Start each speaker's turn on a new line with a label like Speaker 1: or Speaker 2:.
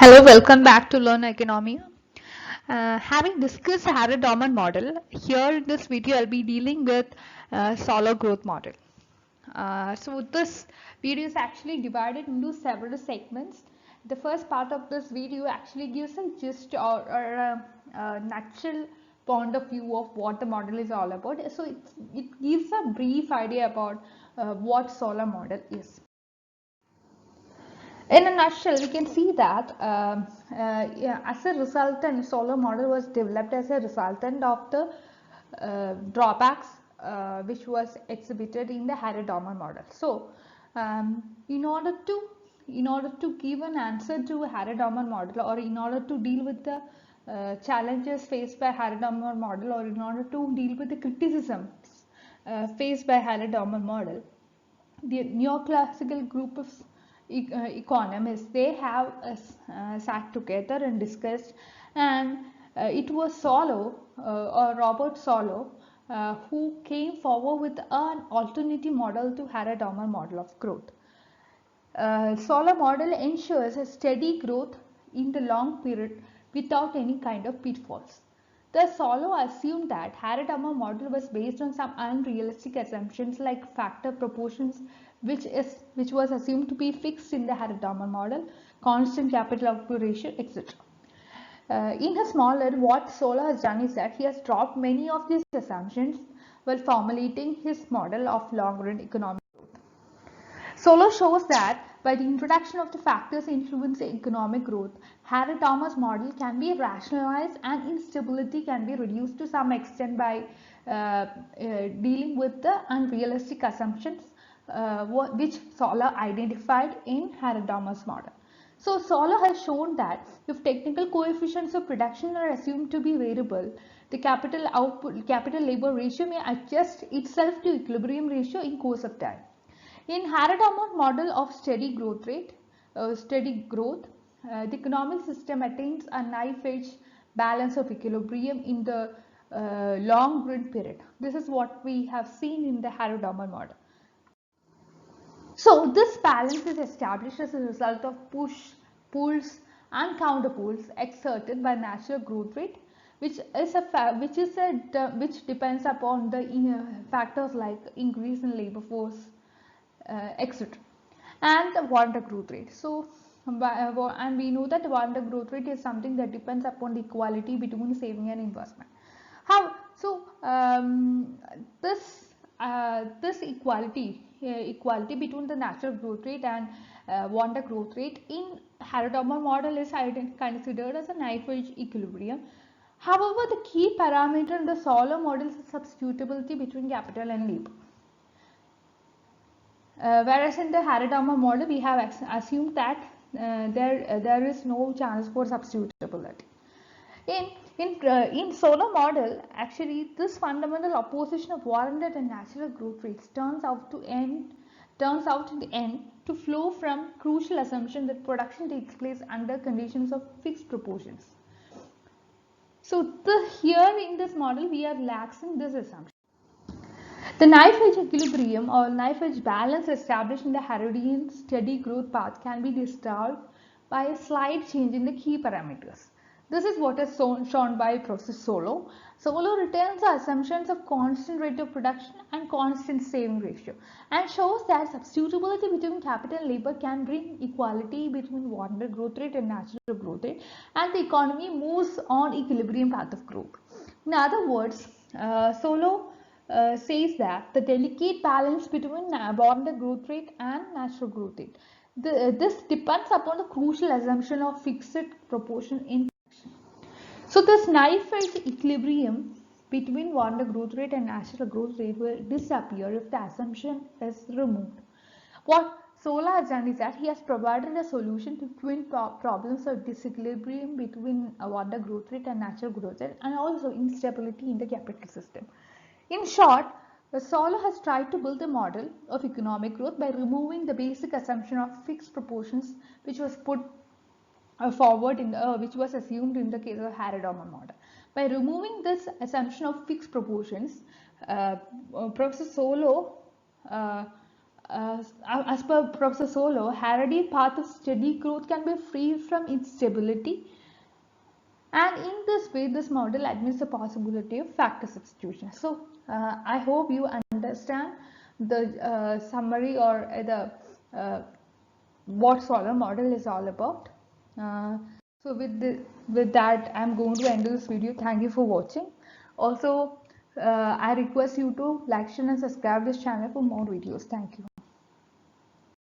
Speaker 1: Hello, welcome back to Learn Economy. Having discussed Harrod-Dorman model, here in this video I'll be dealing with Solo growth model. So this video is actually divided into several segments. The first part of this video actually gives a gist or a natural point of view of what the model is all about. So it gives a brief idea about what Solo model is. In a nutshell, we can see that yeah, as a resultant, Solo model was developed as a resultant of the drawbacks which was exhibited in the Harrod-Dorman model. So, in order to give an answer to a Harrod-Dorman model, or in order to deal with the challenges faced by Harrod-Dorman model, or in order to deal with the criticisms faced by Harrod-Dorman model, the neoclassical group of economists, they have sat together and discussed, and it was Solow or Robert Solow who came forward with an alternative model to Harrod-Dorman model of growth. Solow model ensures a steady growth in the long period without any kind of pitfalls. Thus, Solow assumed that Harrod-Dorman model was based on some unrealistic assumptions like factor proportions, which was assumed to be fixed in the Harrod-Dorman model, constant capital output ratio, etc. In his model, what Solow has done is that he has dropped many of these assumptions while formulating his model of long-run economic growth. Solow shows that by the introduction of the factors influencing economic growth, Harrod-Dorman's model can be rationalized and instability can be reduced to some extent by dealing with the unrealistic assumptions which Solow identified in Harrod-Dorman's model. So Solow has shown that if technical coefficients of production are assumed to be variable, the capital labor ratio may adjust itself to equilibrium ratio in course of time. In Harrod-Dorman model of steady growth, the economic system attains a knife-edge balance of equilibrium in the long run period. This is what we have seen in the Harrod-Dorman model. So this balance is established as a result of pulls and counterpulls exerted by natural growth rate, which depends upon the factors like increase in labor force, etc. And the Warner growth rate. So, and we know that Warner growth rate is something that depends upon the equality between saving and investment. How so? This equality between the natural growth rate and Warner growth rate in Harrod-Dorman model is considered as a knife-edge equilibrium. However, the key parameter in the Solow model is substitutability between capital and labor. Whereas in the Harrod-Dorman model, we have assumed that there is no chance for substitutability. In Solow model, actually, this fundamental opposition of warranted and natural growth rates turns out in the end to flow from crucial assumption that production takes place under conditions of fixed proportions. So here in this model, we are relaxing this assumption. The knife-edge equilibrium or knife-edge balance established in the Harrodian steady growth path can be disturbed by a slight change in the key parameters. This is what is shown by Professor Solow. Solow retains the assumptions of constant rate of production and constant saving ratio and shows that substitutability between capital and labor can bring equality between Warner growth rate and natural growth rate, and the economy moves on equilibrium path of growth. In other words, Solow says that the delicate balance between Warner growth rate and natural growth rate. This depends upon the crucial assumption of fixed proportion in production. So this knife-edge equilibrium between Warner growth rate and natural growth rate will disappear if the assumption is removed. What Solow has done is that he has provided a solution to twin problems of disequilibrium between Warner growth rate and natural growth rate, and also instability in the capital system. In short, Solow has tried to build a model of economic growth by removing the basic assumption of fixed proportions which was put forward which was assumed in the case of Harrod-Dorman model. By removing this assumption of fixed proportions, Professor Solow as per Professor Solow, Haredi path of steady growth can be free from instability, and in this way this model admits the possibility of factor substitution. So I hope you understand the summary or the what Solow model is all about. So with that I'm going to end this video. Thank you for watching. Also I request you to like, share and subscribe this channel for more videos. Thank you.